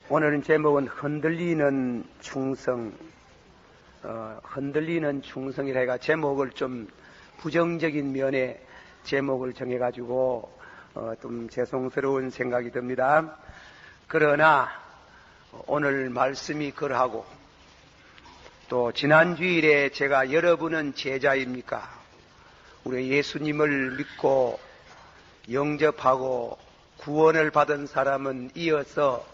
오늘은 제목은 흔들리는 충성. 흔들리는 충성이라 해가 제목을 좀 부정적인 면에 제목을 정해가지고 좀 죄송스러운 생각이 듭니다. 그러나 오늘 말씀이 그러하고 또 지난 주일에 제가 여러분은 제자입니까? 우리 예수님을 믿고 영접하고 구원을 받은 사람은 이어서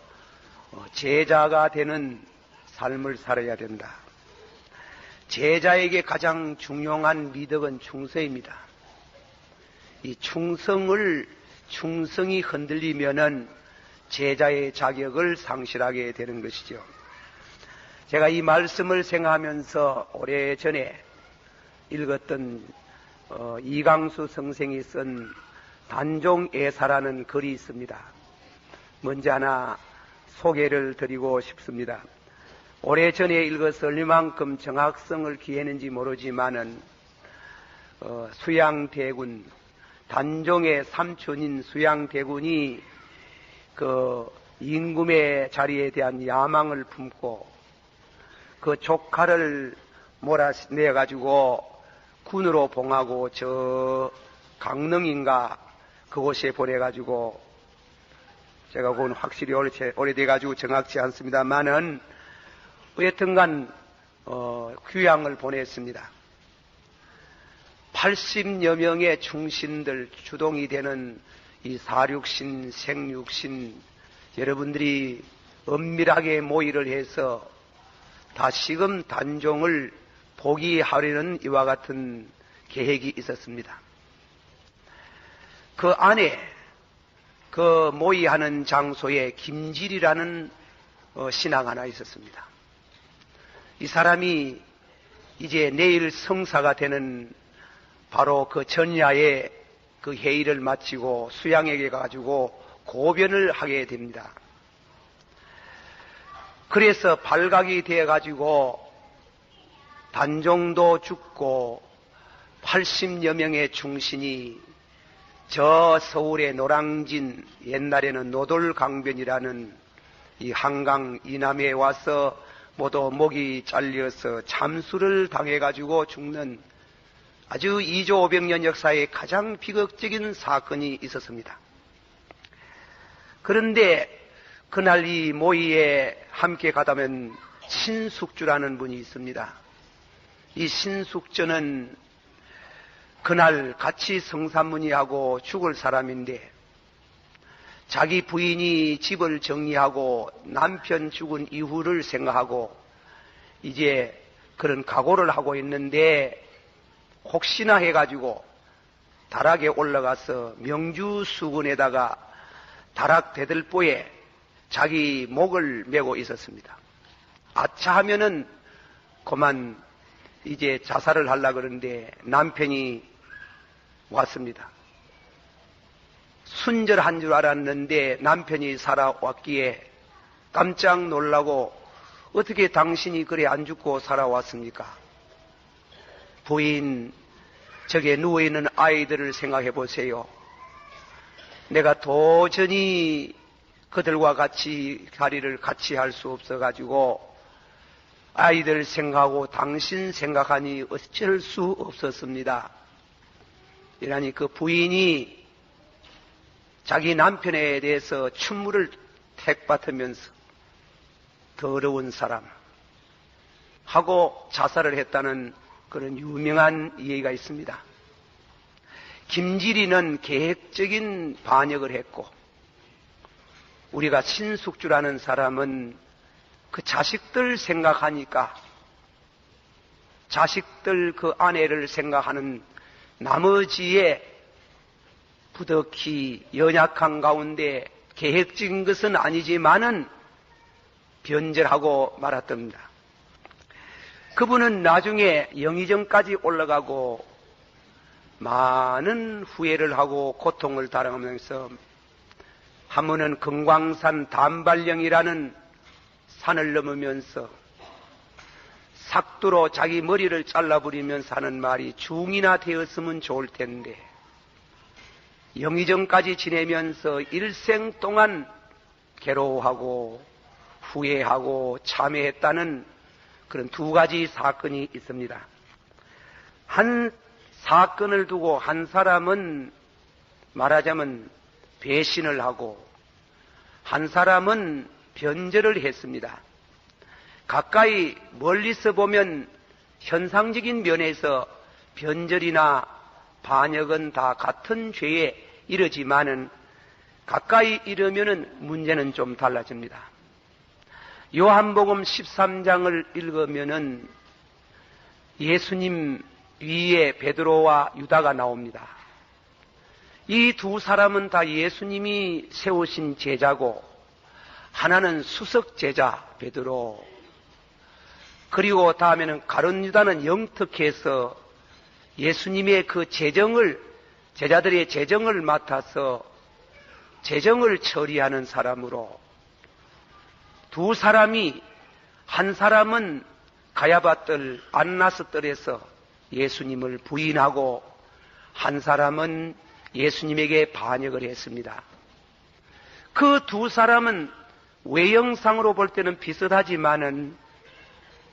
제자가 되는 삶을 살아야 된다. 제자에게 가장 중요한 미덕은 충성입니다. 이 충성이 흔들리면은 제자의 자격을 상실하게 되는 것이죠. 제가 이 말씀을 생각하면서 오래전에 읽었던 이강수 선생이 쓴 단종애사라는 글이 있습니다. 먼저 하나 소개를 드리고 싶습니다. 오래전에 읽어서 얼마만큼 정확성을 기했는지 모르지만은 수양대군, 단종의 삼촌인 수양대군이 그 임금의 자리에 대한 야망을 품고 그 조카를 몰아내가지고 군으로 봉하고 저 강릉인가 그곳에 보내가지고 제가 그건 확실히 오래돼가지고 정확치 않습니다만은 여튼간 귀양을 보냈습니다. 80여 명의 충신들 주동이 되는 이 사육신, 생육신 여러분들이 엄밀하게 모의를 해서 다시금 단종을 포기하려는 이와 같은 계획이 있었습니다. 그 안에 그 모의하는 장소에 김질이라는 신하가 하나 있었습니다. 이 사람이 이제 내일 성사가 되는 바로 그 전야에 그 회의를 마치고 수양에게 가지고 고변을 하게 됩니다. 그래서 발각이 되어 가지고 단종도 죽고 80여 명의 충신이 저 서울의 노량진, 옛날에는 노돌강변이라는 이 한강 이남에 와서 모두 목이 잘려서 잠수를 당해가지고 죽는 아주 2조 500년 역사의 가장 비극적인 사건이 있었습니다. 그런데 그날 이 모의에 함께 가다면 신숙주라는 분이 있습니다. 이 신숙주는 그날 같이 성산문의하고 죽을 사람인데 자기 부인이 집을 정리하고 남편 죽은 이후를 생각하고 이제 그런 각오를 하고 있는데 혹시나 해가지고 다락에 올라가서 명주수군에다가 다락 대들보에 자기 목을 메고 있었습니다. 아차 하면은 그만 이제 자살을 하려고 그러는데 남편이 왔습니다. 순절한 줄 알았는데 남편이 살아왔기에 깜짝 놀라고 어떻게 당신이 그래 안 죽고 살아왔습니까? 부인, 저게 누워있는 아이들을 생각해 보세요. 내가 도저히 그들과 같이 자리를 같이 할 수 없어가지고 아이들 생각하고 당신 생각하니 어쩔 수 없었습니다. 이러니 그 부인이 자기 남편에 대해서 춘물을 택 받으면서 더러운 사람 하고 자살을 했다는 그런 유명한 얘기가 있습니다. 김질이는 계획적인 반역을 했고 우리가 신숙주라는 사람은 그 자식들 생각하니까 자식들 그 아내를 생각하는 나머지의 부득이 연약한 가운데 계획적인 것은 아니지만은 변절하고 말았답니다. 그분은 나중에 영의정까지 올라가고 많은 후회를 하고 고통을 당하면서 한 번은 금광산 단발령이라는 산을 넘으면서 삭두로 자기 머리를 잘라버리면서 하는 말이 중이나 되었으면 좋을 텐데 영의정까지 지내면서 일생 동안 괴로워하고 후회하고 참회했다는 그런 두 가지 사건이 있습니다. 한 사건을 두고 한 사람은 말하자면 배신을 하고 한 사람은 변절을 했습니다. 가까이 멀리서 보면 현상적인 면에서 변절이나 반역은 다 같은 죄에 이르지만은 가까이 이르면은 문제는 좀 달라집니다. 요한복음 13장을 읽으면은 예수님 위에 베드로와 유다가 나옵니다. 이 두 사람은 다 예수님이 세우신 제자고 하나는 수석 제자 베드로, 그리고 다음에는 가룟 유다는 영특해서 예수님의 그 제자들의 재정을 맡아서 재정을 처리하는 사람으로, 두 사람이, 한 사람은 가야바뜰 안나스뜰에서 예수님을 부인하고 한 사람은 예수님에게 반역을 했습니다. 그 두 사람은 외형상으로 볼 때는 비슷하지만은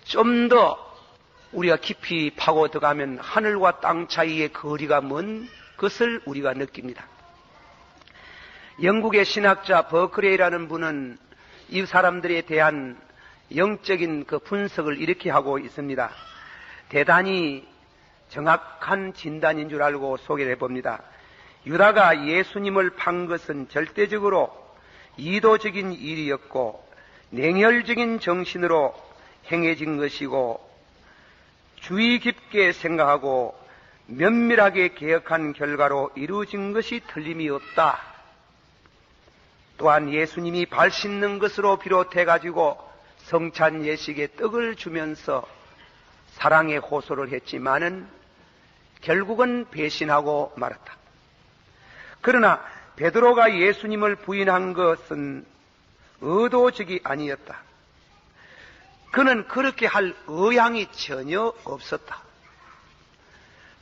좀 더 우리가 깊이 파고 들어가면 하늘과 땅 사이의 거리가 먼 것을 우리가 느낍니다. 영국의 신학자 버클레이라는 분은 이 사람들에 대한 영적인 그 분석을 이렇게 하고 있습니다. 대단히 정확한 진단인 줄 알고 소개를 해봅니다. 유다가 예수님을 판 것은 절대적으로 이도적인 일이었고 냉혈적인 정신으로 행해진 것이고 주의 깊게 생각하고 면밀하게 계획한 결과로 이루어진 것이 틀림이 없다. 또한 예수님이 발 씻는 것으로 비롯해가지고 성찬 예식에 떡을 주면서 사랑의 호소를 했지만은 결국은 배신하고 말았다. 그러나 베드로가 예수님을 부인한 것은 의도적이 아니었다. 그는 그렇게 할 의향이 전혀 없었다.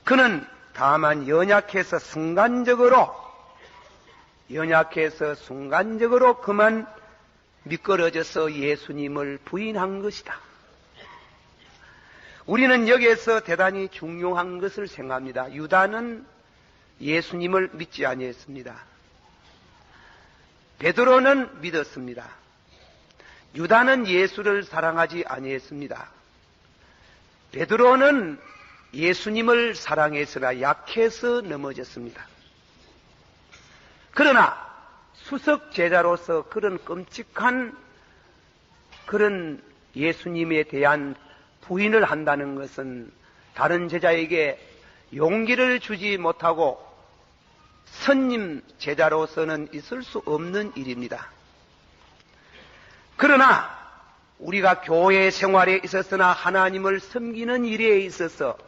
그는 다만 연약해서 순간적으로 그만 미끄러져서 예수님을 부인한 것이다. 우리는 여기에서 대단히 중요한 것을 생각합니다. 유다는 예수님을 믿지 아니했습니다. 베드로는 믿었습니다. 유다는 예수를 사랑하지 아니했습니다. 베드로는 예수님을 사랑했으나 약해서 넘어졌습니다. 그러나 수석 제자로서 그런 끔찍한 그런 예수님에 대한 부인을 한다는 것은 다른 제자에게 용기를 주지 못하고 선임 제자로서는 있을 수 없는 일입니다. 그러나 우리가 교회 생활에 있어서나 하나님을 섬기는 일에 있어서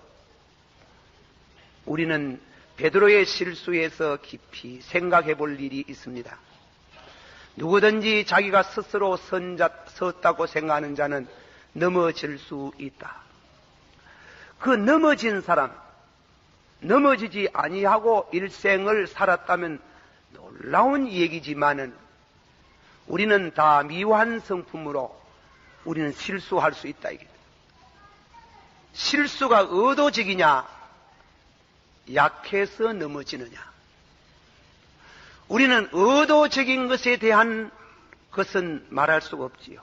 우리는 베드로의 실수에서 깊이 생각해 볼 일이 있습니다. 누구든지 자기가 스스로 섰다고 생각하는 자는 넘어질 수 있다. 그 넘어진 사람, 넘어지지 아니하고 일생을 살았다면 놀라운 얘기지만은 우리는 다 미완 성품으로 우리는 실수할 수 있다. 이게 실수가 의도적이냐, 약해서 넘어지느냐. 우리는 의도적인 것에 대한 것은 말할 수가 없지요.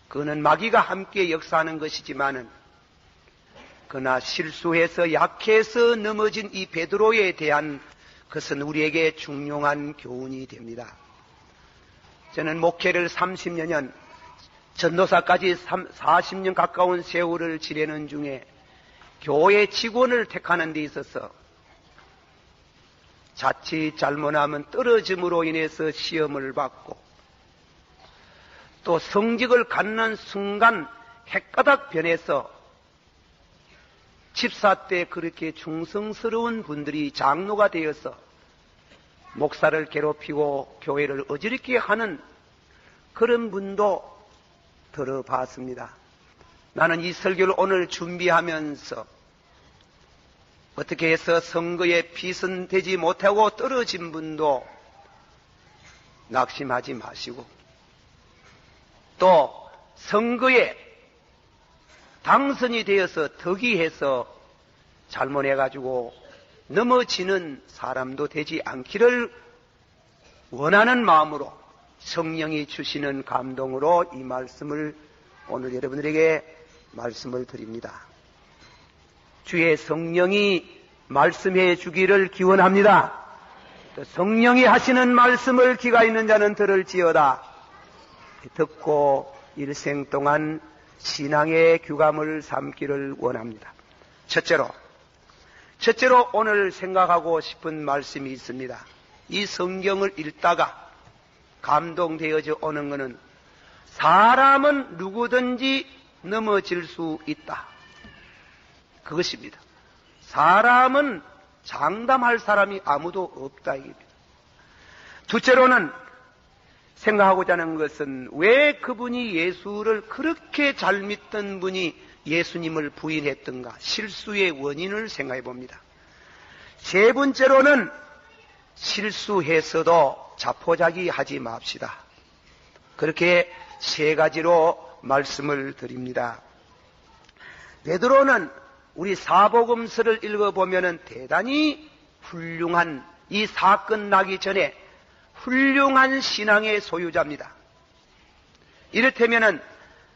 그는 마귀가 함께 역사하는 것이지만은 그러나 실수해서 약해서 넘어진 이 베드로에 대한 것은 우리에게 중요한 교훈이 됩니다. 저는 목회를 30년, 전도사까지 40년 가까운 세월을 지내는 중에 교회 직원을 택하는 데 있어서 자칫 잘못하면 떨어짐으로 인해서 시험을 받고 또 성직을 갖는 순간 헷가닥 변해서 집사 때 그렇게 충성스러운 분들이 장로가 되어서 목사를 괴롭히고 교회를 어지럽게 하는 그런 분도 들어봤습니다. 나는 이 설교를 오늘 준비하면서 어떻게 해서 선거에 빛은 되지 못하고 떨어진 분도 낙심하지 마시고 또 선거에 당선이 되어서 득이해서 잘못해가지고 넘어지는 사람도 되지 않기를 원하는 마음으로 성령이 주시는 감동으로 이 말씀을 오늘 여러분들에게 말씀을 드립니다. 주의 성령이 말씀해 주기를 기원합니다. 성령이 하시는 말씀을 귀가 있는 자는 들을지어다. 듣고 일생 동안 신앙의 규감을 삼기를 원합니다. 첫째로 오늘 생각하고 싶은 말씀이 있습니다. 이 성경을 읽다가 감동되어져 오는 것은 사람은 누구든지 넘어질 수 있다. 그것입니다. 사람은 장담할 사람이 아무도 없다 이겁니다. 둘째로는 생각하고자 하는 것은 왜 그분이 예수를 그렇게 잘 믿던 분이 예수님을 부인했던가 실수의 원인을 생각해 봅니다. 세 번째로는 실수해서도 자포자기 하지 맙시다. 그렇게 세 가지로 말씀을 드립니다. 베드로는 우리 사복음서를 읽어보면 대단히 훌륭한, 이 사건 나기 전에 훌륭한 신앙의 소유자입니다. 이를테면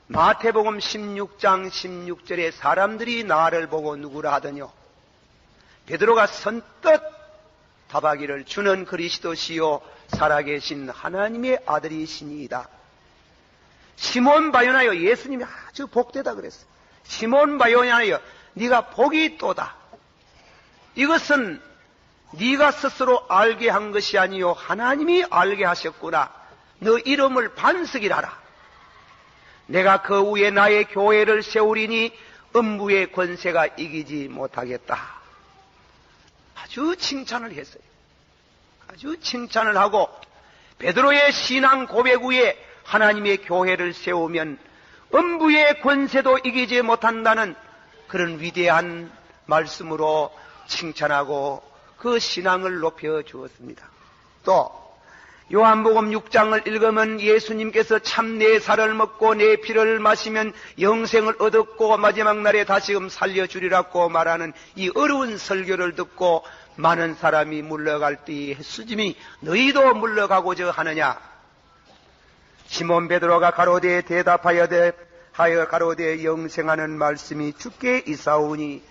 마태복음 16장 16절에 사람들이 나를 보고 누구라 하더뇨. 베드로가 선뜻 답하기를 주는 그리스도시요 살아계신 하나님의 아들이시니이다. 시몬 바요나여, 예수님이 아주 복되다 그랬어요. 시몬 바요나여, 네가 복이 있도다. 이것은 네가 스스로 알게 한 것이 아니요 하나님이 알게 하셨구나. 너 이름을 반석이라라. 내가 그 위에 나의 교회를 세우리니 음부의 권세가 이기지 못하겠다. 아주 칭찬을 했어요. 아주 칭찬을 하고 베드로의 신앙 고백 위에 하나님의 교회를 세우면 음부의 권세도 이기지 못한다는 그런 위대한 말씀으로 칭찬하고 그 신앙을 높여 주었습니다. 또 요한복음 6장을 읽으면 예수님께서 참 내 살을 먹고 내 피를 마시면 영생을 얻었고 마지막 날에 다시금 살려주리라고 말하는 이 어려운 설교를 듣고 많은 사람이 물러갈 때에 예수님이 너희도 물러가고자 하느냐. 시몬 베드로가 가로되 대답하여 가로되 영생하는 말씀이 주께 있사오니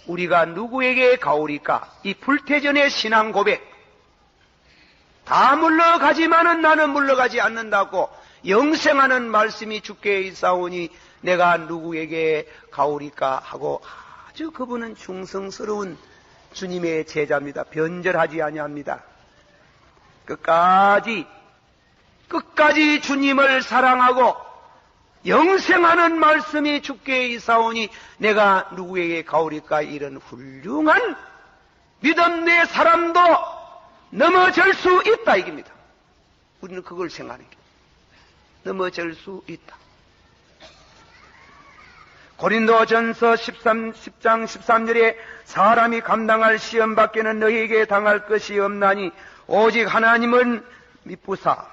우리가 누구에게 가오리까. 이 불태전의 신앙 고백, 다 물러가지만은 나는 물러가지 않는다고 영생하는 말씀이 주께 있사오니 내가 누구에게 가오리까 하고 아주 그분은 충성스러운 주님의 제자입니다. 변절하지 아니합니다. 끝까지 주님을 사랑하고 영생하는 말씀이 주께 있사오니 내가 누구에게 가오리까. 이런 훌륭한 믿음 내 사람도 넘어질 수 있다 이깁니다. 우리는 그걸 생각하는 게 넘어질 수 있다. 고린도전서 10장 13절에 사람이 감당할 시험 밖에는 너희에게 당할 것이 없나니 오직 하나님은 미쁘사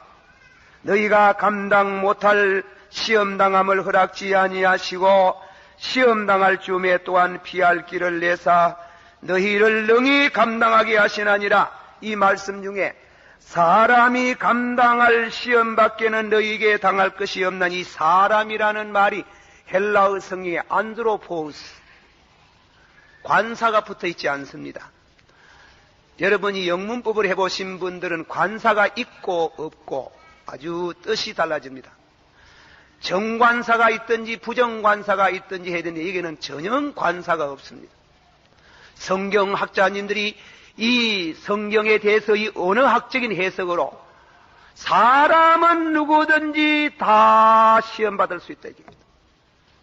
너희가 감당 못할 시험당함을 허락지 아니하시고 시험당할 즈음에 또한 피할 길을 내사 너희를 능히 감당하게 하시나니라. 이 말씀 중에 사람이 감당할 시험 밖에는 너희에게 당할 것이 없나니, 사람이라는 말이 헬라어 성경에 안드로포우스, 관사가 붙어 있지 않습니다. 여러분이 영문법을 해보신 분들은 관사가 있고 없고 아주 뜻이 달라집니다. 정관사가 있든지 부정관사가 있든지 해야 되는데 여기는 전혀 관사가 없습니다. 성경학자님들이 이 성경에 대해서 이 언어학적인 해석으로 사람은 누구든지 다 시험받을 수 있다 이겁니다.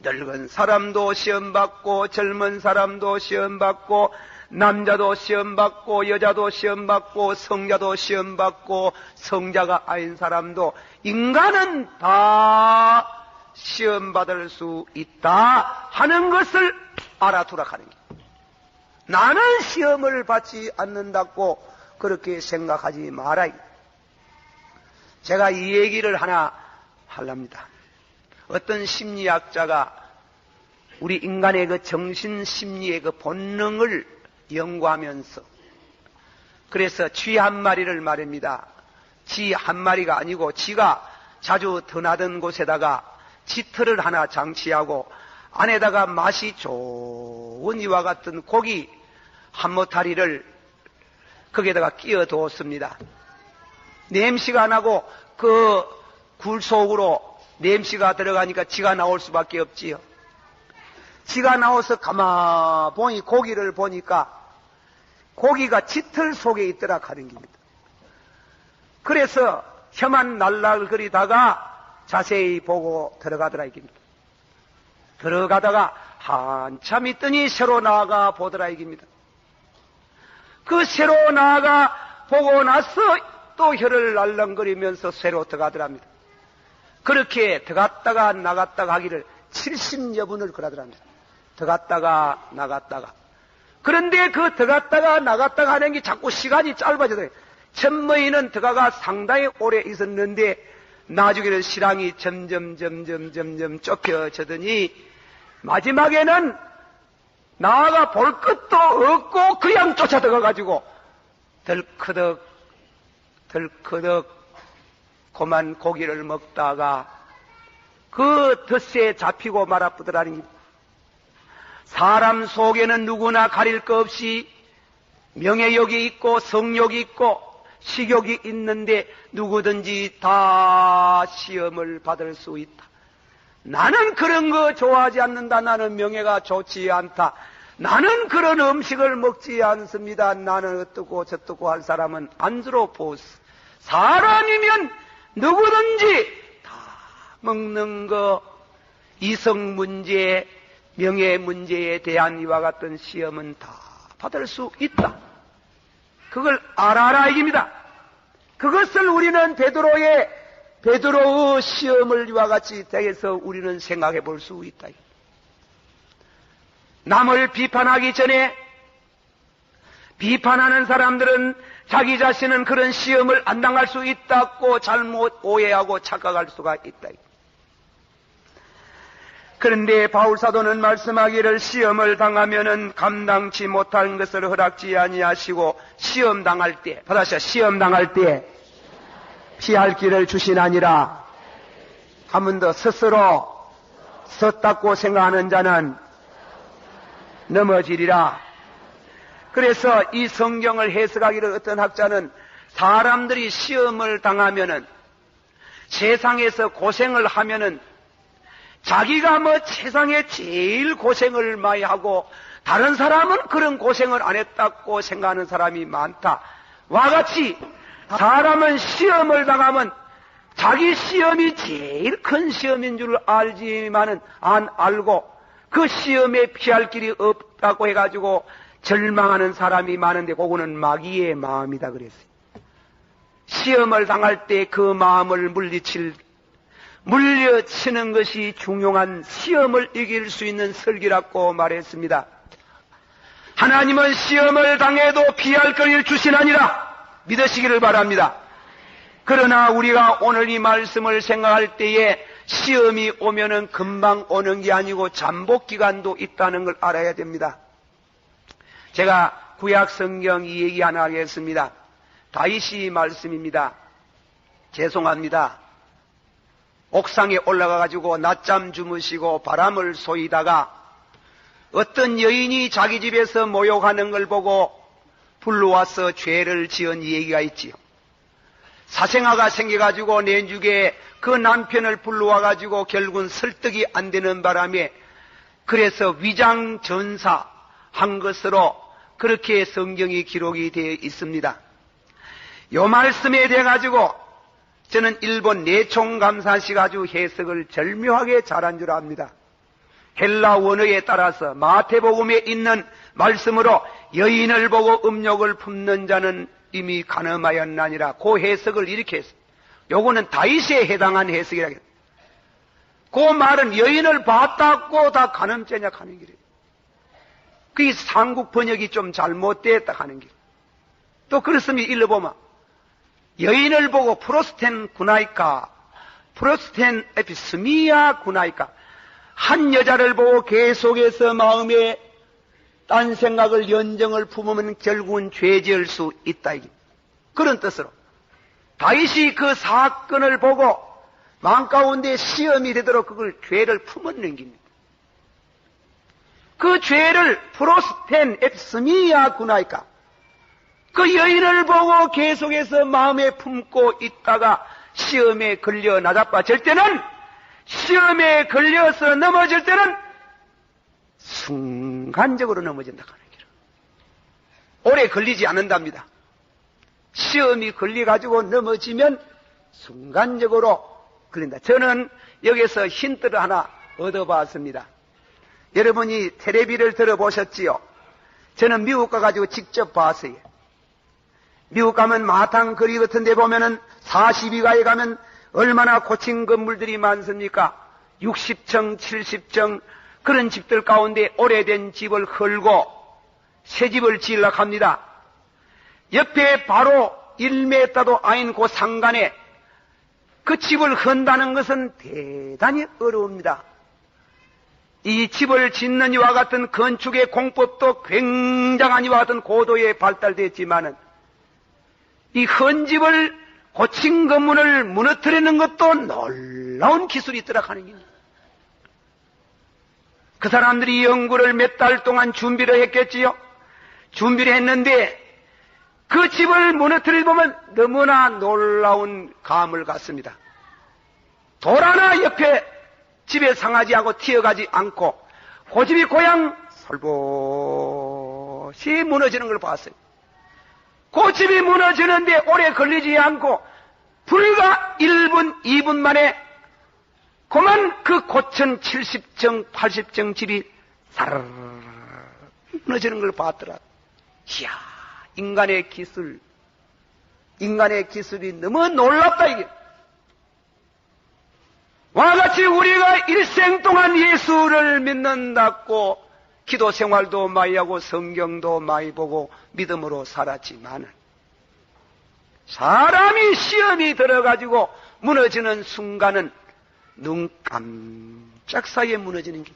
늙은 사람도 시험받고 젊은 사람도 시험받고 남자도 시험받고 여자도 시험받고 성자도 시험받고 성자가 아닌 사람도, 인간은 다 시험받을 수 있다 하는 것을 알아두라 하는 게, 나는 시험을 받지 않는다고 그렇게 생각하지 마라. 제가 이 얘기를 하나 하랍니다. 어떤 심리학자가 우리 인간의 그 정신 심리의 그 본능을 연구하면서 그래서 쥐 한 마리를 말입니다. 쥐 한 마리가 아니고 쥐가 자주 드나든 곳에다가 짙어를 하나 장치하고 안에다가 맛이 좋은 이와 같은 고기 한 모타리를 거기에다가 끼워 두었습니다. 냄새가 안 나고 그 굴 속으로 냄새가 들어가니까 쥐가 나올 수밖에 없지요. 쥐가 나와서 가만히 고기를 보니까 고기가 짙을 속에 있더라 하는 겁니다. 그래서 혀만 날랄거리다가 자세히 보고 들어가더라 이깁니다. 들어가다가 한참 있더니 새로 나아가 보더라 이깁니다. 그 새로 나아가 보고 나서 또 혀를 날랑거리면서 새로 들어가더랍니다. 그렇게 들어갔다가 나갔다가 하기를 70여 분을 그러더랍니다. 들어갔다가 나갔다가. 그런데 그 들어갔다가 나갔다가 하는 게 자꾸 시간이 짧아지더래요. 천머이는 들어가가 상당히 오래 있었는데 나중에는 실랑이 점점 좁혀지더니 마지막에는 나아가 볼 것도 없고 그냥 쫓아 들어가가지고 덜커덕 고만 고기를 먹다가 그 덫에 잡히고 말아쁘더라니. 사람 속에는 누구나 가릴 것 없이 명예욕이 있고 성욕이 있고 식욕이 있는데 누구든지 다 시험을 받을 수 있다. 나는 그런 거 좋아하지 않는다. 나는 명예가 좋지 않다. 나는 그런 음식을 먹지 않습니다. 나는 어떻고 저떻고 할 사람은 안주로 보스. 사람이면 누구든지 다 먹는 거, 이성 문제, 명예 문제에 대한 이와 같은 시험은 다 받을 수 있다. 그걸 알아라 이깁니다. 그것을 우리는 베드로의 시험을 이와 같이 대해서 우리는 생각해 볼 수 있다. 남을 비판하기 전에 비판하는 사람들은 자기 자신은 그런 시험을 안 당할 수 있다고 잘못 오해하고 착각할 수가 있다. 그런데 바울사도는 말씀하기를 시험을 당하면은 감당치 못한 것을 허락지 아니하시고 시험 당할 때, 받아서 시험 당할 때 피할 길을 주시나니라. 한 번 더 스스로 섰다고 생각하는 자는 넘어지리라. 그래서 이 성경을 해석하기를 어떤 학자는 사람들이 시험을 당하면은 세상에서 고생을 하면은 자기가 세상에 제일 고생을 많이 하고 다른 사람은 그런 고생을 안 했다고 생각하는 사람이 많다. 와 같이 사람은 시험을 당하면 자기 시험이 제일 큰 시험인 줄 알지만은 안 알고 그 시험에 피할 길이 없다고 해가지고 절망하는 사람이 많은데 그거는 마귀의 마음이다 그랬어요. 시험을 당할 때 그 마음을 물려치는 것이 중요한 시험을 이길 수 있는 설기라고 말했습니다. 하나님은 시험을 당해도 피할 거리를 주시나니라 믿으시기를 바랍니다. 그러나 우리가 오늘 이 말씀을 생각할 때에 시험이 오면은 금방 오는 게 아니고 잠복 기간도 있다는 걸 알아야 됩니다. 제가 구약 성경 이 얘기 하나 하겠습니다. 다윗이 말씀입니다. 죄송합니다. 옥상에 올라가가지고 낮잠 주무시고 바람을 쏘이다가 어떤 여인이 자기 집에서 모욕하는 걸 보고 불러와서 죄를 지은 얘기가 있지요. 사생아가 생겨가지고 내죽에 그 남편을 불러와가지고 결국은 설득이 안 되는 바람에 그래서 위장전사 한 것으로 그렇게 성경이 기록이 되어 있습니다. 요 말씀에 대해 가지고 저는 일본 내총감사식 아주 해석을 절묘하게 잘한 줄 압니다. 헬라 원어에 따라서 마태복음에 있는 말씀으로 여인을 보고 음욕을 품는 자는 이미 간음하였나니라. 그 해석을 이렇게 했어요. 요거는 다윗에 해당한 해석이라고 했어요. 그 말은 여인을 봤다고 다 간음죄냐 하는 길이에요. 그 한국 번역이 좀 잘못됐다 하는 길. 또 그렇으면 읽어보면 여인을 보고 프로스텐 구나이카 프로스텐 에피스미아 구나이까. 한 여자를 보고 계속해서 마음에 딴 생각을 연정을 품으면 결국은 죄 지을 수 있다. 그런 뜻으로 다윗이 그 사건을 보고 마음 가운데 시험이 되도록 그걸 죄를 품었는 겁니다. 그 죄를 프로스텐 에피스미아 구나이까. 그 여인을 보고 계속해서 마음에 품고 있다가 시험에 걸려 나자빠질 때는, 시험에 걸려서 넘어질 때는 순간적으로 넘어진다 하는 거죠. 오래 걸리지 않는답니다. 시험이 걸려가지고 넘어지면 순간적으로 걸린다. 저는 여기서 힌트를 하나 얻어봤습니다. 여러분이 텔레비를 들어보셨지요? 저는 미국 가가지고 직접 봤어요. 미국 가면 마탕 거리 같은 데 보면은 42가에 가면 얼마나 고층 건물들이 많습니까? 60층, 70층 그런 집들 가운데 오래된 집을 헐고 새 집을 지으려고 합니다. 옆에 바로 1m도 아닌 그 상간에 그 집을 헌다는 것은 대단히 어려웁니다. 이 집을 짓는 이와 같은 건축의 공법도 굉장한 이와 같은 고도에 발달됐지만은 이 헌집을 고층 건물을 무너뜨리는 것도 놀라운 기술이 있더라 하는 겁니다. 그 사람들이 연구를 몇 달 동안 준비를 했겠지요. 준비를 했는데 그 집을 무너뜨리다 보면 너무나 놀라운 감을 갖습니다. 돌 하나 옆에 집에 상하지하고 튀어가지 않고 그 집이 고향 솔봇이 무너지는 걸 봤어요. 그 집이 무너지는데 오래 걸리지 않고 불과 1분, 2분 만에 그만 그 고층 70층, 80층 집이 사르르 무너지는 걸 봤더라. 이야, 인간의 기술이 너무 놀랍다 이게. 와 같이 우리가 일생 동안 예수를 믿는다고 기도 생활도 많이 하고 성경도 많이 보고 믿음으로 살았지만 사람이 시험이 들어가지고 무너지는 순간은 눈 깜짝 사이에 무너지는 게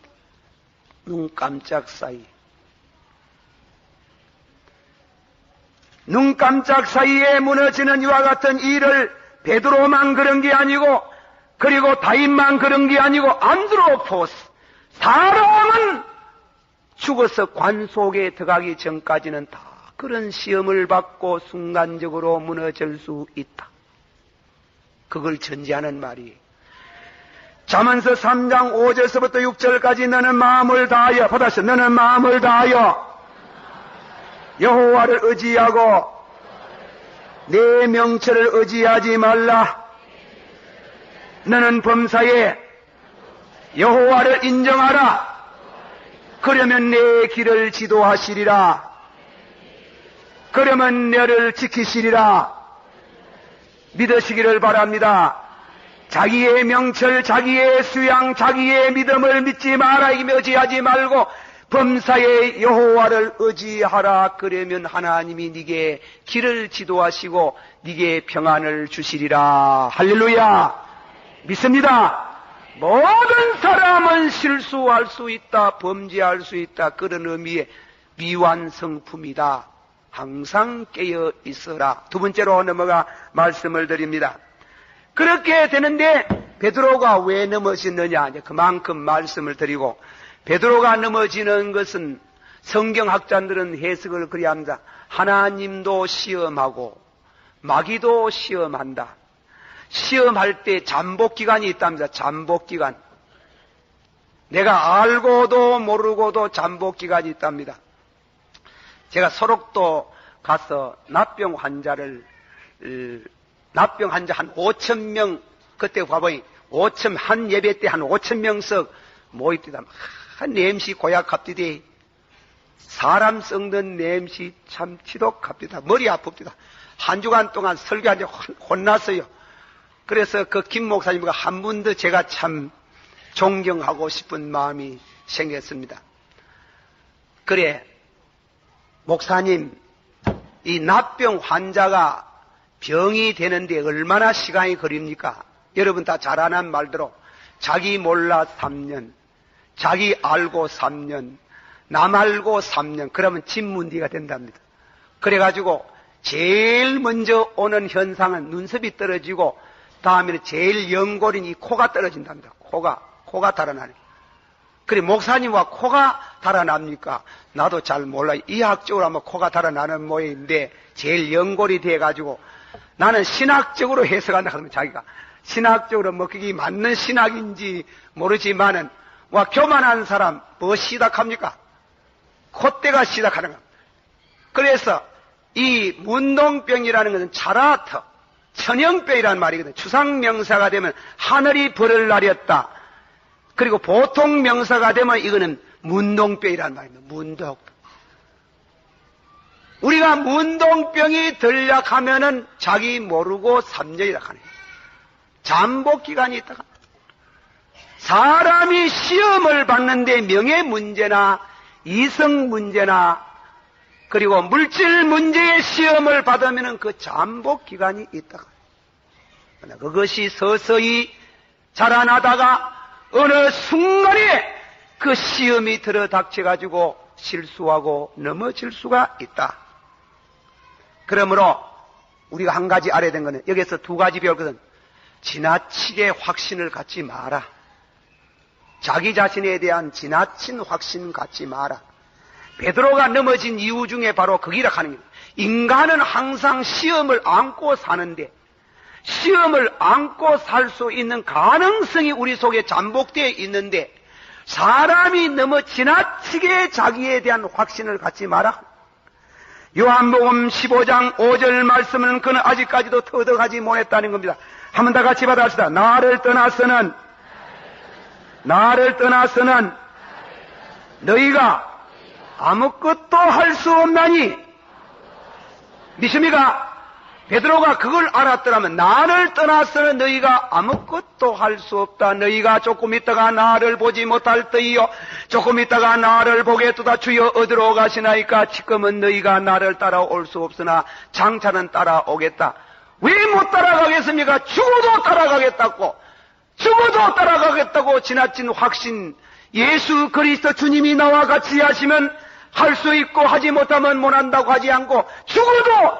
눈 깜짝 사이. 눈 깜짝 사이에 무너지는 이와 같은 일을 베드로만 그런 게 아니고 그리고 다윗만 그런 게 아니고 안드로포스 사람은 죽어서 관 속에 들어가기 전까지는 다 그런 시험을 받고 순간적으로 무너질 수 있다. 그걸 전제하는 말이 잠언서 3장 5절서부터 6절까지 너는 마음을 다하여 받았어. 너는 마음을 다하여 여호와를 의지하고 내 명철을 의지하지 말라. 너는 범사에 여호와를 인정하라. 그러면 내 길을 지도하시리라. 그러면 너를 지키시리라. 믿으시기를 바랍니다. 자기의 명철, 자기의 수양, 자기의 믿음을 믿지 마라. 의지하지 말고 범사에 여호와를 의지하라. 그러면 하나님이 네게 길을 지도하시고 네게 평안을 주시리라. 할렐루야. 믿습니다. 모든 사람은 실수할 수 있다, 범죄할 수 있다. 그런 의미의 미완성품이다. 항상 깨어 있어라. 두 번째로 넘어가 말씀을 드립니다. 그렇게 되는데 베드로가 왜 넘어졌느냐, 그만큼 말씀을 드리고, 베드로가 넘어지는 것은 성경학자들은 해석을 그리 합니다. 하나님도 시험하고 마귀도 시험한다. 시험할 때 잠복기간이 있답니다. 잠복기간. 내가 알고도 모르고도 잠복기간이 있답니다. 제가 소록도 가서 납병 환자 한 5,000명, 그때 봐보니 한 예배 때 한 5,000명씩 모입니다. 냄새 고약합디디. 사람 썩는 냄새 참 지독합디다. 머리 아픕디다. 한 주간 동안 설교한테 혼났어요. 그래서 그 김 목사님과 한 분 더 제가 참 존경하고 싶은 마음이 생겼습니다. 그래, 목사님, 이 납병 환자가 병이 되는데 얼마나 시간이 걸립니까? 여러분 다 잘 아는 말대로 자기 몰라 3년, 자기 알고 3년, 남 알고 3년, 그러면 진문디가 된답니다. 그래가지고 제일 먼저 오는 현상은 눈썹이 떨어지고 다음에는 제일 연골인 이 코가 떨어진답니다. 코가 달아나네. 그래, 목사님과 코가 달아납니까? 나도 잘 몰라요. 이학적으로 하면 코가 달아나는 모양인데 제일 연골이 돼가지고 나는 신학적으로 해석한다 하면 자기가 신학적으로 뭐 그게 맞는 신학인지 모르지만은 와 교만한 사람 뭐 시작합니까? 콧대가 시작하는 겁니다. 그래서 이 문동병이라는 것은 차라터 천연병이라는 말이거든요. 추상명사가 되면 하늘이 벌을 날렸다. 그리고 보통 명사가 되면 이거는 문동병이라는 말입니다. 문동. 우리가 문동병이 들락하면은 자기 모르고 3년이라 하네요. 잠복기간이 있다가 사람이 시험을 받는데 명예 문제나 이성 문제나 그리고 물질 문제의 시험을 받으면은 그 잠복기간이 있다가 그것이 서서히 자라나다가 어느 순간에 그 시험이 들어 닥쳐가지고 실수하고 넘어질 수가 있다. 그러므로 우리가 한 가지 알아야 되는 것은 여기서 두 가지 배웠거든. 지나치게 확신을 갖지 마라. 자기 자신에 대한 지나친 확신 갖지 마라. 베드로가 넘어진 이유 중에 바로 거기라 하는 겁니다. 인간은 항상 시험을 안고 사는데 시험을 안고 살 수 있는 가능성이 우리 속에 잠복되어 있는데 사람이 너무 지나치게 자기에 대한 확신을 갖지 마라. 요한복음 15장 5절 말씀은 그는 아직까지도 터득하지 못했다는 겁니다. 한 번 다 같이 받아봅시다. 나를 떠나서는 너희가 아무것도 할 수 없나니. 믿습니까? 베드로가 그걸 알았더라면 나를 떠나서는 너희가 아무것도 할 수 없다. 너희가 조금 있다가 나를 보지 못할 터이요 조금 있다가 나를 보겠도다. 주여 어디로 가시나이까? 지금은 너희가 나를 따라올 수 없으나 장차는 따라오겠다. 왜 못 따라가겠습니까? 죽어도 따라가겠다고 지나친 확신. 예수 그리스도 주님이 나와 같이 하시면 할 수 있고 하지 못하면 못한다고 하지 않고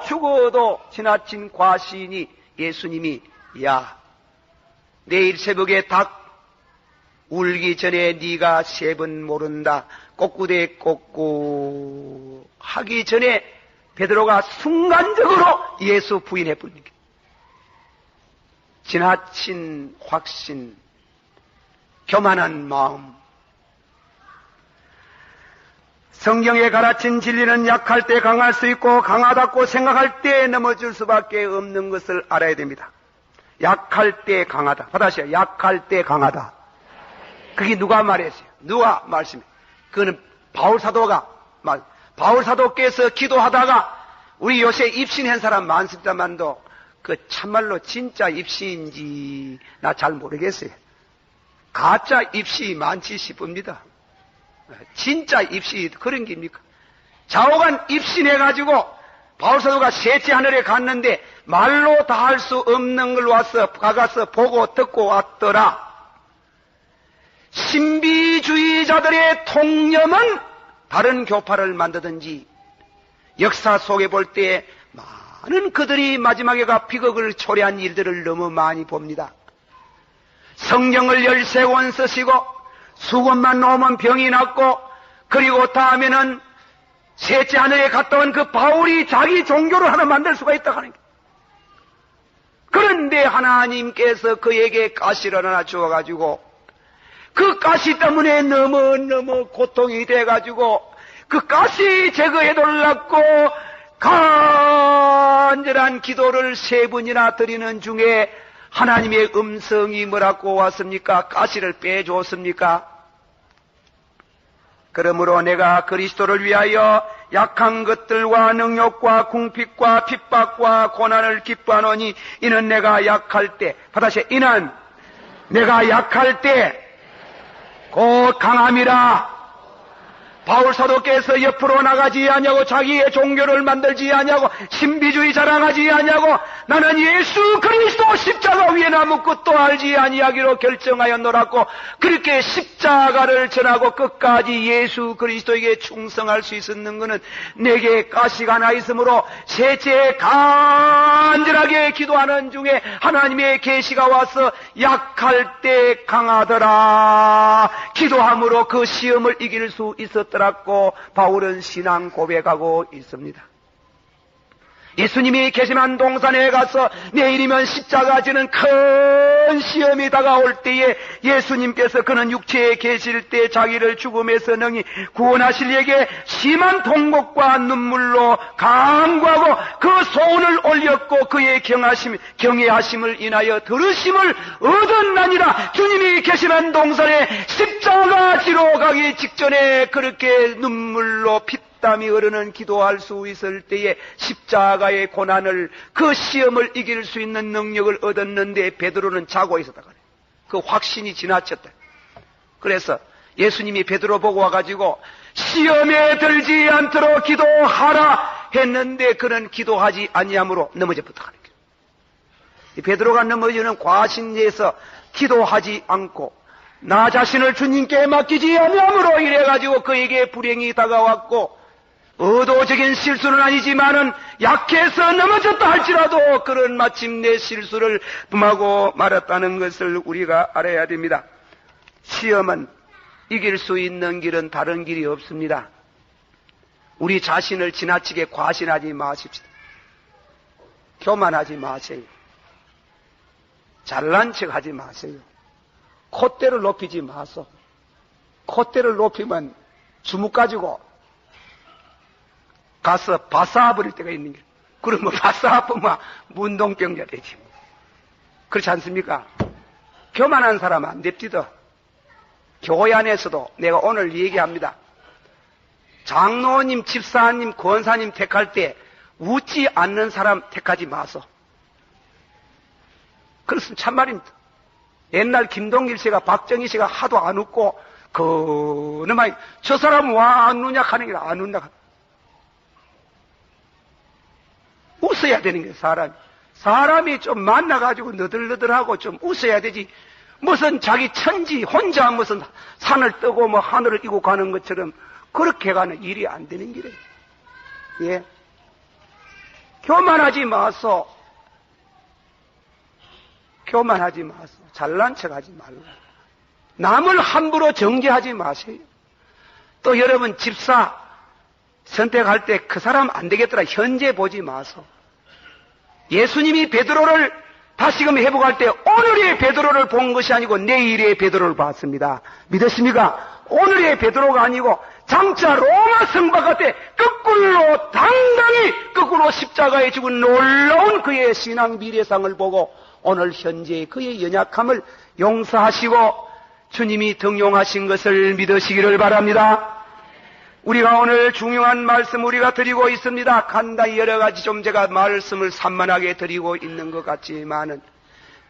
죽어도 지나친 과신이 예수님이 야 내일 새벽에 닭 울기 전에 네가 3번 모른다. 꼬꾸대 꼬꾸 하기 전에 베드로가 순간적으로 예수 부인해 버린 게 지나친 확신, 교만한 마음. 성경에 가르친 진리는 약할 때 강할 수 있고 강하다고 생각할 때 넘어질 수밖에 없는 것을 알아야 됩니다. 약할 때 강하다. 받아시오. 약할 때 강하다. 그게 누가 말했어요? 누가 말씀해? 그거는 바울사도께서 기도하다가 우리 요새 입신한 사람 많습니다만도 그 참말로 진짜 입시인지 나 잘 모르겠어요. 가짜 입시 많지 싶습니다. 진짜 입시 그런 게입니까? 좌우간 입신해가지고 바울사도가 셋째 하늘에 갔는데 말로 다 할 수 없는 걸 가서 보고 듣고 왔더라. 신비주의자들의 통념은 다른 교파를 만드든지 역사 속에 볼 때 많은 그들이 마지막에가 비극을 초래한 일들을 너무 많이 봅니다. 성경을 13권 쓰시고 수건만 놓으면 병이 났고 그리고 다음에는 셋째 하늘에 갔다 온 그 바울이 자기 종교를 하나 만들 수가 있다 하는 거예요. 그런데 하나님께서 그에게 가시를 하나 주어가지고 그 가시 때문에 너무 고통이 돼가지고 그 가시 제거해달라고 간절한 기도를 3번이나 드리는 중에 하나님의 음성이 뭐라고 왔습니까? 가시를 빼줬습니까? 그러므로 내가 그리스도를 위하여 약한 것들과 능욕과 궁핍과 핍박과 고난을 기뻐하노니 이는 내가 약할 때 받아시 이는 내가 약할 때 곧 강함이라. 바울 사도께서 옆으로 나가지 아니하고 자기의 종교를 만들지 아니하고 신비주의 자랑하지 아니하고 나는 예수 그리스도 십자가 위에 나무 끝도 알지 아니하기로 결정하여 놀았고, 그렇게 십자가를 전하고 끝까지 예수 그리스도에게 충성할 수 있었는 것은 내게 가시가 나 있으므로 셋째 간절하게 기도하는 중에 하나님의 계시가 와서 약할 때 강하더라. 기도함으로 그 시험을 이길 수 있었더라고 바울은 신앙 고백하고 있습니다. 예수님이 게세마네 동산에 가서 내일이면 십자가 지는 큰 시험이 다가올 때에 예수님께서 그는 육체에 계실 때 자기를 죽음에서 능히 구원하실 이에게 심한 통곡과 눈물로 간구하고 그 소원을 올렸고 그의 경외하심을 인하여 들으심을 얻었나니라. 주님이 게세마네 동산에 십자가 지러 가기 직전에 그렇게 눈물로 땀이 흐르는 기도할 수 있을 때에 십자가의 고난을, 그 시험을 이길 수 있는 능력을 얻었는데 베드로는 자고 있었다 그래. 그 확신이 지나쳤다. 그래서 예수님이 베드로 보고 와가지고 시험에 들지 않도록 기도하라 했는데 그는 기도하지 아니함으로 넘어져 버렸다. 베드로가 넘어지는 과신에서 기도하지 않고 나 자신을 주님께 맡기지 아니함으로 이래가지고 그에게 불행이 다가왔고, 의도적인 실수는 아니지만은 약해서 넘어졌다 할지라도 그런 마침내 실수를 범하고 말았다는 것을 우리가 알아야 됩니다. 시험은 이길 수 있는 길은 다른 길이 없습니다. 우리 자신을 지나치게 과신하지 마십시다. 교만하지 마세요. 잘난 척하지 마세요. 콧대를 높이지 마소. 콧대를 높이면 주먹 가지고 가서 바싸버릴 때가 있는 게, 그러면 바싸아프면 문동병자 되지. 그렇지 않습니까? 교만한 사람 안 됩디다. 교회 안에서도 내가 오늘 얘기합니다. 장로님, 집사님, 권사님 택할 때 웃지 않는 사람 택하지 마소. 그렇습니다. 참말입니다. 옛날 김동길 씨가, 박정희 씨가 하도 안 웃고 그놈아 저 사람 와 안 웃냐 하는 게 안 웃냐. 웃어야 되는 거예요. 사람이 좀 만나가지고 너덜너덜하고 좀 웃어야 되지. 무슨 자기 천지 혼자 무슨 산을 뜨고 뭐 하늘을 이고 가는 것처럼 그렇게 가는 일이 안 되는 길이에요. 예. 교만하지 마소. 교만하지 마소. 잘난 척하지 말고. 남을 함부로 정죄하지 마세요. 또 여러분 집사 선택할 때 그 사람 안 되겠더라 현재 보지 마소. 예수님이 베드로를 다시금 회복할 때 오늘의 베드로를 본 것이 아니고 내일의 베드로를 봤습니다. 믿으십니까? 오늘의 베드로가 아니고 장차 로마 성박할 때 거꾸로 당당히 거꾸로 십자가에 죽은 놀라운 그의 신앙 미래상을 보고 오늘 현재 그의 연약함을 용서하시고 주님이 등용하신 것을 믿으시기를 바랍니다. 우리가 오늘 중요한 말씀 우리가 드리고 있습니다. 간단히 여러 가지 좀 제가 말씀을 산만하게 드리고 있는 것 같지만은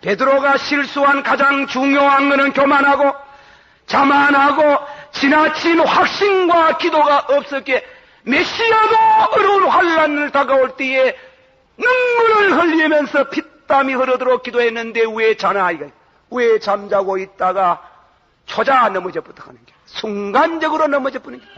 베드로가 실수한 가장 중요한 것은 교만하고 자만하고 지나친 확신과 기도가 없었기에 메시아도 어려운 환난을 다가올 때에 눈물을 흘리면서 땀이 흐르도록 기도했는데 왜 자나 이거? 왜 잠자고 있다가 초자 넘어져 버리는 게 순간적으로 넘어져 버리는 게.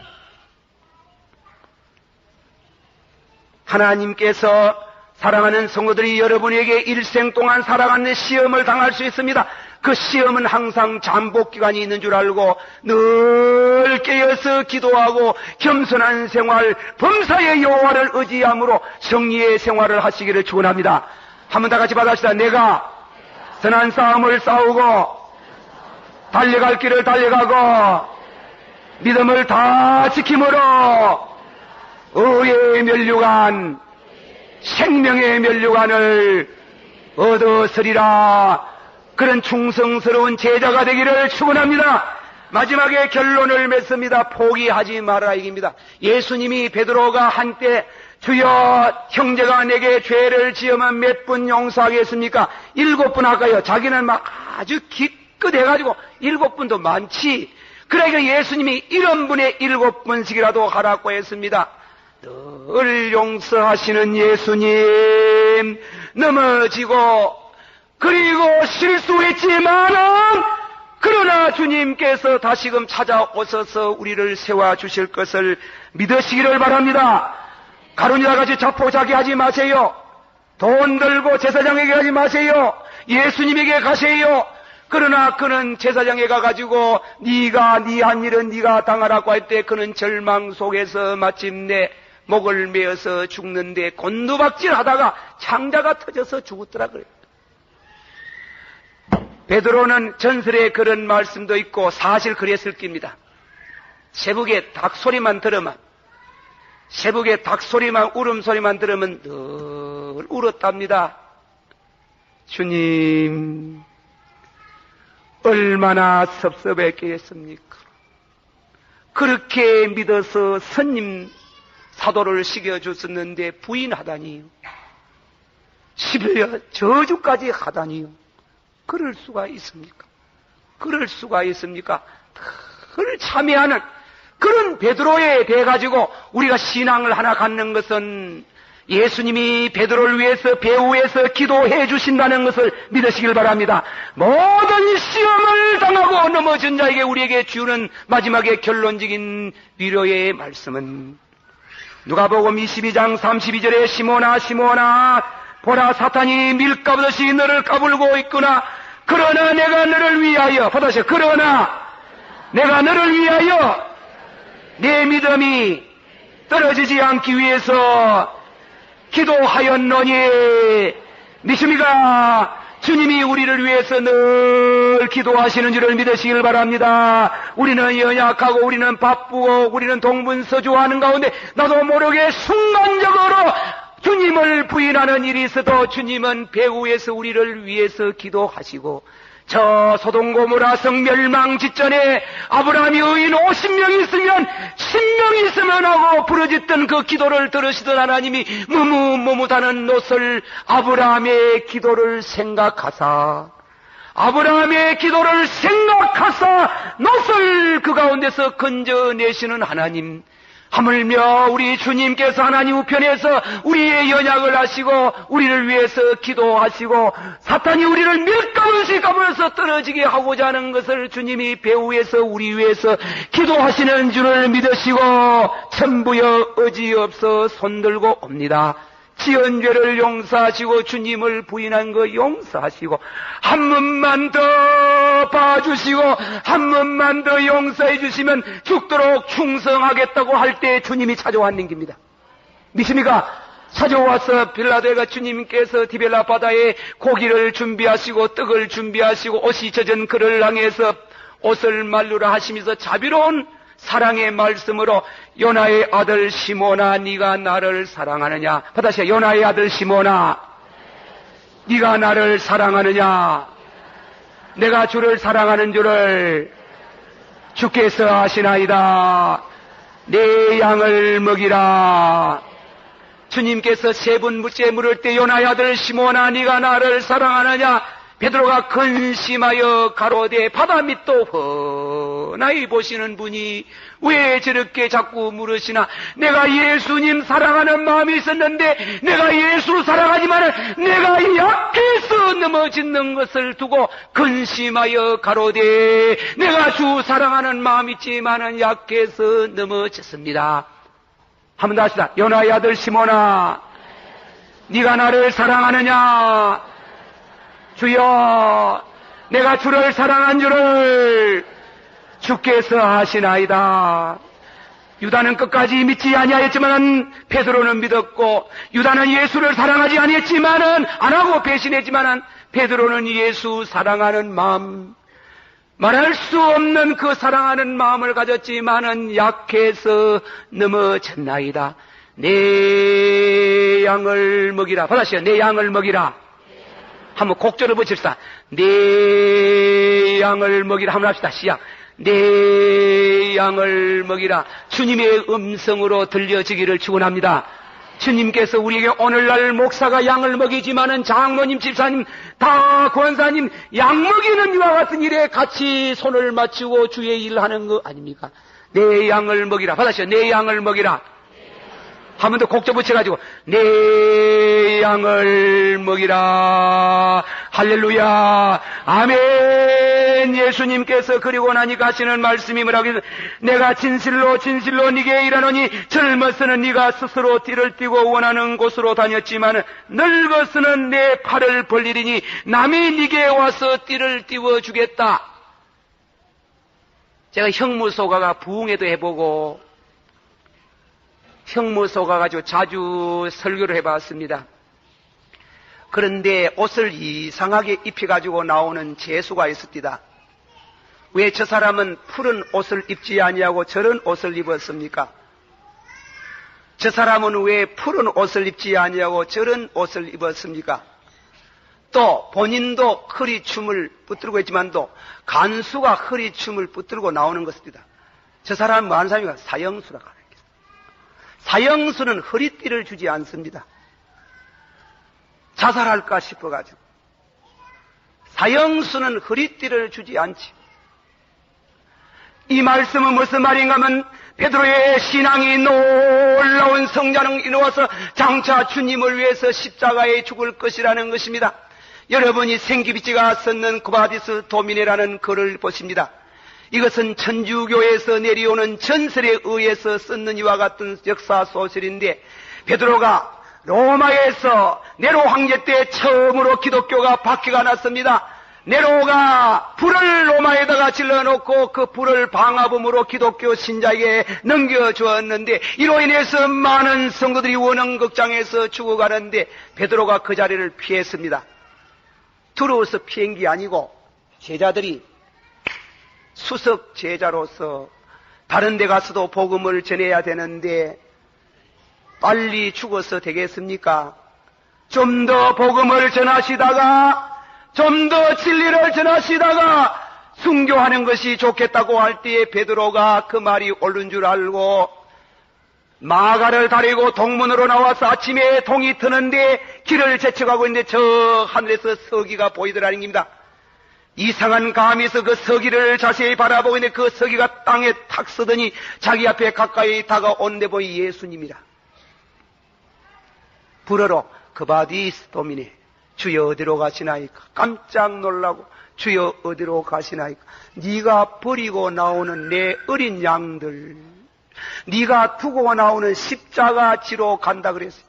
하나님께서 사랑하는 성도들이 여러분에게 일생 동안 살아가는 시험을 당할 수 있습니다. 그 시험은 항상 잠복기간이 있는 줄 알고 늘 깨어서 기도하고 겸손한 생활, 범사의 여호와를 의지함으로 승리의 생활을 하시기를 축원합니다. 한번 다 같이 받아시다. 내가 선한 싸움을 싸우고 달려갈 길을 달려가고 믿음을 다 지킴으로 의의 면류관, 생명의 면류관을 얻었으리라. 그런 충성스러운 제자가 되기를 축원합니다. 마지막에 결론을 맺습니다. 포기하지 마라 이깁니다. 예수님이 베드로가 한때 주여 형제가 내게 죄를 지으면 몇 분 용서하겠습니까? 7분 할까요? 자기는 막 아주 기껏 해가지고 7분도 많지. 그러니까 예수님이 이런 분의 7번씩이라도 하라고 했습니다. 늘 용서하시는 예수님, 넘어지고 그리고 실수했지만은 그러나 주님께서 다시금 찾아오셔서 우리를 세워주실 것을 믿으시기를 바랍니다. 가룟유다같이 자포자기하지 마세요. 돈 들고 제사장에게 가지 마세요. 예수님에게 가세요. 그러나 그는 제사장에 가가지고 네가 네 한 일은 네가 당하라고 할 때 그는 절망 속에서 마침내 목을 메어서 죽는데 곤두박질하다가 창자가 터져서 죽었더라 그래요. 베드로는 전설에 그런 말씀도 있고 사실 그랬을 겁니다. 새벽에 닭소리만 들으면, 새벽에 닭소리만, 울음소리만 들으면 늘 울었답니다. 주님, 얼마나 섭섭했겠습니까? 그렇게 믿어서 선임 사도를 시켜줬었는데 부인하다니요. 11년 저주까지 하다니요. 그럴 수가 있습니까? 그럴 수가 있습니까? 늘 참여하는 그런 베드로에 대해 가지고 우리가 신앙을 하나 갖는 것은 예수님이 베드로를 위해서 배후에서 기도해 주신다는 것을 믿으시길 바랍니다. 모든 시험을 당하고 넘어진 자에게 우리에게 주는 마지막에 결론적인 위로의 말씀은 누가복음 22장 32절에 시몬아 시몬아 보라 사탄이 밀가부듯이 너를 까불고 있구나. 그러나 내가 너를 위하여 받아서 그러나 내가 너를 위하여 내 믿음이 떨어지지 않기 위해서 기도하였노니 믿습니까? 주님이 우리를 위해서 늘 기도하시는 줄을 믿으시길 바랍니다. 우리는 연약하고 우리는 바쁘고 우리는 동분서주하는 가운데 나도 모르게 순간적으로 주님을 부인하는 일이 있어도 주님은 배후에서 우리를 위해서 기도하시고 저 소돔고모라 성 멸망 직전에 아브라함이 의인 50명이 있으면 10명이 있으면 하고 부르짖던 그 기도를 들으시던 하나님이 머뭇머뭇하는 놋을 아브라함의 기도를 생각하사 아브라함의 기도를 생각하사 놋을 그 가운데서 건져내시는 하나님, 하물며 우리 주님께서 하나님 우편에서 우리의 연약을 하시고 우리를 위해서 기도하시고 사탄이 우리를 밀가분씩 까불어서 떨어지게 하고자 하는 것을 주님이 배후에서 우리 위해서 기도하시는 줄을 믿으시고 천부여 의지없어 손들고 옵니다. 지은 죄를 용서하시고 주님을 부인한 거 용서하시고 한 번만 더 봐주시고 한 번만 더 용서해 주시면 죽도록 충성하겠다고 할 때 주님이 찾아왔는 겁니다. 믿습니까? 찾아와서 빌라도가 주님께서 디벨라 바다에 고기를 준비하시고 떡을 준비하시고 옷이 젖은 그를 향해서 옷을 말루라 하시면서 자비로운 사랑의 말씀으로 요나의 아들 시몬아 네가 나를 사랑하느냐. 받아시오. 요나의 아들 시몬아 네가 나를 사랑하느냐. 내가 주를 사랑하는 줄을 주께서 아시나이다. 내 양을 먹이라. 주님께서 세 번 묻제 물을 때 요나의 아들 시몬아 네가 나를 사랑하느냐. 베드로가 근심하여 가로되 바다 밑도 훤하이 보시는 분이 왜 저렇게 자꾸 물으시나. 내가 예수님 사랑하는 마음이 있었는데 내가 예수를 사랑하지만 내가 약해서 넘어지는 것을 두고 근심하여 가로되 내가 주 사랑하는 마음이 있지만 약해서 넘어졌습니다. 한 번 더 합시다. 요나의 아들 시몬아 네가 나를 사랑하느냐. 주여 내가 주를 사랑한 줄을 주께서 아시나이다. 유다는 끝까지 믿지 아니하였지만 베드로는 믿었고 유다는 예수를 사랑하지 아니했지만은 안 하고 배신했지만은 베드로는 예수 사랑하는 마음, 말할 수 없는 그 사랑하는 마음을 가졌지만은 약해서 넘어졌나이다. 내 양을 먹이라. 받아시오. 내 양을 먹이라. 한번 곡절을 붙입시다. 내 양을 먹이라. 한번 합시다. 시작. 내 양을 먹이라. 주님의 음성으로 들려지기를 축원합니다. 주님께서 우리에게 오늘날 목사가 양을 먹이지만은 장로님, 집사님, 다 권사님 양 먹이는 이와 같은 일에 같이 손을 맞추고 주의 일을 하는 거 아닙니까? 내 양을 먹이라. 받으시오. 내 양을 먹이라. 한 번 더 곡조 붙여가지고 내 양을 먹이라. 할렐루야. 아멘. 예수님께서 그리고 나니까 하시는 말씀이 뭐라고 해서 내가 진실로 진실로 네게 이르노니 젊어서는 네가 스스로 띠를 띠고 원하는 곳으로 다녔지만 늙어서는 내 팔을 벌리리니 남이 네게 와서 띠를 띄워주겠다. 제가 형무소가가 부흥회도 해보고 형무소 가가지고 자주 설교를 해봤습니다. 그런데 옷을 이상하게 입혀가지고 나오는 재수가 있습니다. 왜 저 사람은 푸른 옷을 입지 아니하고 저런 옷을 입었습니까? 저 사람은 왜 푸른 옷을 입지 아니하고 저런 옷을 입었습니까? 또 본인도 허리춤을 붙들고 있지만도 간수가 허리춤을 붙들고 나오는 것입니다. 저 사람은 뭐 하는 사람인가? 사형수라고 하는 거예요. 사형수는 허리띠를 주지 않습니다. 자살할까 싶어가지고. 사형수는 허리띠를 주지 않지. 이 말씀은 무슨 말인가 하면 베드로의 신앙이 놀라운 성장을 이루어서 장차 주님을 위해서 십자가에 죽을 것이라는 것입니다. 여러분이 생기비치가 썼는 쿠바디스 도미네라는 글을 보십니다. 이것은 천주교에서 내려오는 전설에 의해서 썼는 이와 같은 역사 소설인데 베드로가 로마에서 네로 황제 때 처음으로 기독교가 박해가 났습니다. 네로가 불을 로마에다가 질러놓고 그 불을 방화범으로 기독교 신자에게 넘겨주었는데 이로 인해서 많은 성도들이 원흥극장에서 죽어가는데 베드로가 그 자리를 피했습니다. 두려워서 피한 게 아니고 제자들이 수석 제자로서 다른 데 가서도 복음을 전해야 되는데 빨리 죽어서 되겠습니까? 좀 더 복음을 전하시다가 좀 더 진리를 전하시다가 순교하는 것이 좋겠다고 할 때에 베드로가 그 말이 옳은 줄 알고 마가를 다리고 동문으로 나와서 아침에 동이 트는데 길을 제쳐가고 있는데 저 하늘에서 서기가 보이더라는 겁니다. 이상한 감에서 그 서기를 자세히 바라보고 있는데 그 서기가 땅에 탁 서더니 자기 앞에 가까이 다가온데 보이 예수님이라. 불어로 그바디스 도미네 주여 어디로 가시나이까? 깜짝 놀라고 주여 어디로 가시나이까? 네가 버리고 나오는 내 어린 양들, 네가 두고 나오는 십자가 지로 간다 그랬어요.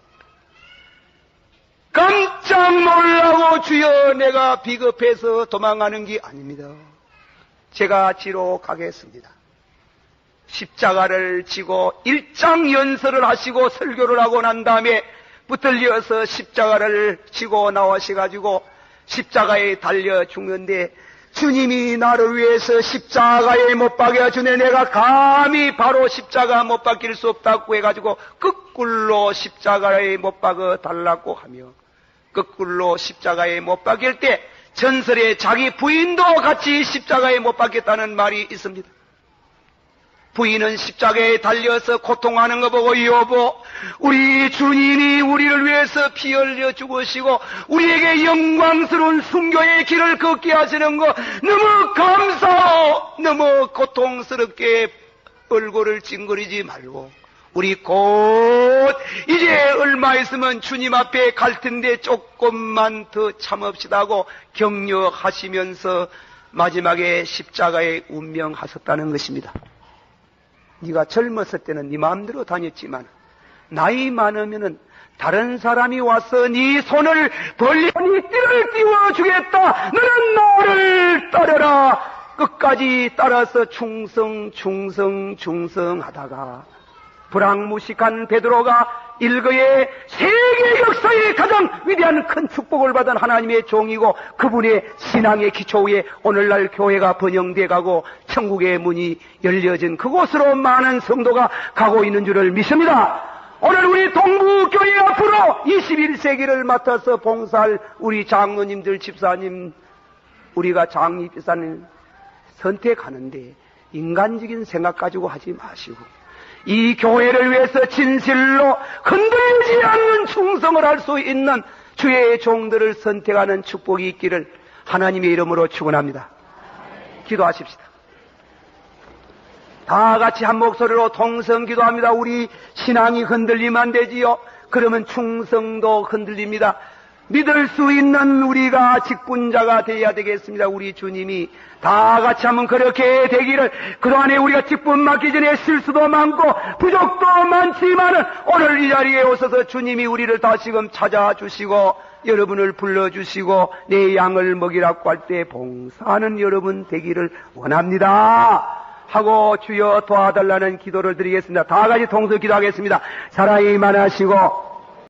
깜짝 놀라고 주여 내가 비겁해서 도망가는 게 아닙니다. 제가 지로 가겠습니다. 십자가를 지고 일장연설을 하시고 설교를 하고 난 다음에 붙들려서 십자가를 지고 나오셔가지고 십자가에 달려 죽는데 주님이 나를 위해서 십자가에 못 박여 주네 내가 감히 바로 십자가 못 박힐 수 없다고 해가지고 거꾸로 십자가에 못 박아 달라고 하며 거꾸로 십자가에 못 박일 때 전설에 자기 부인도 같이 십자가에 못 박겠다는 말이 있습니다. 부인은 십자가에 달려서 고통하는 거 보고 여보 우리 주님이 우리를 위해서 피 흘려 죽으시고 우리에게 영광스러운 순교의 길을 걷게 하시는 거 너무 감사하고 너무 고통스럽게 얼굴을 찡그리지 말고 우리 곧 이제 얼마 있으면 주님 앞에 갈 텐데 조금만 더 참읍시다 하고 격려하시면서 마지막에 십자가에 운명하셨다는 것입니다. 네가 젊었을 때는 네 마음대로 다녔지만 나이 많으면은 다른 사람이 와서 네 손을 벌리니 띠를 띄워주겠다. 너는 나를 따르라. 끝까지 따라서 충성하다가 불황무식한 베드로가 일거의 세계 역사의 가장 위대한 큰 축복을 받은 하나님의 종이고 그분의 신앙의 기초 위에 오늘날 교회가 번영돼 가고 천국의 문이 열려진 그곳으로 많은 성도가 가고 있는 줄을 믿습니다. 오늘 우리 동부교회 앞으로 21세기를 맡아서 봉사할 우리 장로님들, 집사님, 우리가 장립집사님 선택하는데 인간적인 생각 가지고 하지 마시고 이 교회를 위해서 진실로 흔들리지 않는 충성을 할 수 있는 주의 종들을 선택하는 축복이 있기를 하나님의 이름으로 축원합니다. 기도하십시다. 다 같이 한 목소리로 동성 기도합니다. 우리 신앙이 흔들리면 안 되지요. 그러면 충성도 흔들립니다. 믿을 수 있는 우리가 직분자가 되어야 되겠습니다. 우리 주님이 다 같이 한번 그렇게 되기를. 그동안에 우리가 직분 맡기 전에 실수도 많고 부족도 많지만은 오늘 이 자리에 오셔서 주님이 우리를 다시금 찾아주시고 여러분을 불러주시고 내 양을 먹이라고 할 때 봉사하는 여러분 되기를 원합니다 하고 주여 도와달라는 기도를 드리겠습니다. 다 같이 동서 기도하겠습니다. 사랑이 많으시고